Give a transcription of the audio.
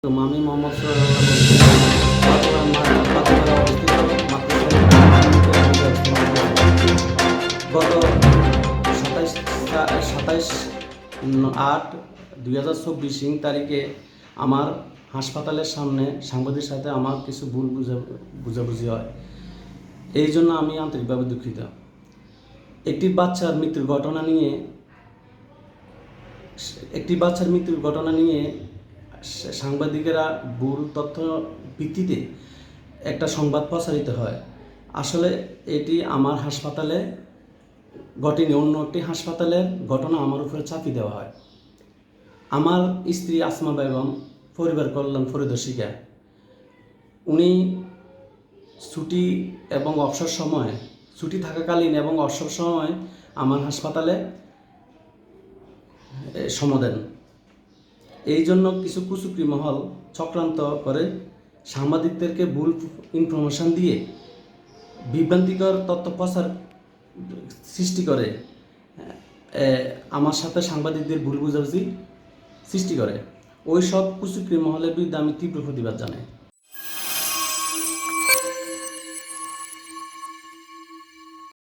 আমি মোহাম্মদ সোহেল বলছি। চট্টগ্রাম অবস্থিত গত 27/8/2024 তারিখে আমার হাসপাতালের সামনে সাংবাদিকের সাথে আমার কিছু ভুল বুঝাবুঝি হয়। এই জন্য আমি আন্তরিকভাবে দুঃখিত। একটি বাচ্চার মৃত্যুর ঘটনা নিয়ে সাংবাদিকেরা ভুল তথ্য ভিত্তিতে একটা সংবাদ প্রচারিত হয়। আসলে এটি আমার হাসপাতালে ঘটেনি, অন্য একটি হাসপাতালের ঘটনা আমার উপরে চাপিয়ে দেওয়া হয়। আমার স্ত্রী আসমা বেগম পরিবার কল্যাণ পরিদর্শিকা, উনি ছুটি এবং অবসর সময়, ছুটি থাকাকালীন এবং অবসর সময় আমার হাসপাতালে সময় দেন। এই জন্য কিছু কুচক্রী মহল চক্রান্ত করে সাংবাদিকদেরকে ভুল ইনফরমেশন দিয়ে বিভ্রান্তিকর তথ্য প্রচার সৃষ্টি করে আমার সাথে সাংবাদিকদের ভুল বুঝাবুঝি সৃষ্টি করে। ওই সব কুচক্রী মহলের বিরুদ্ধে আমি তীব্র প্রতিবাদ জানাই।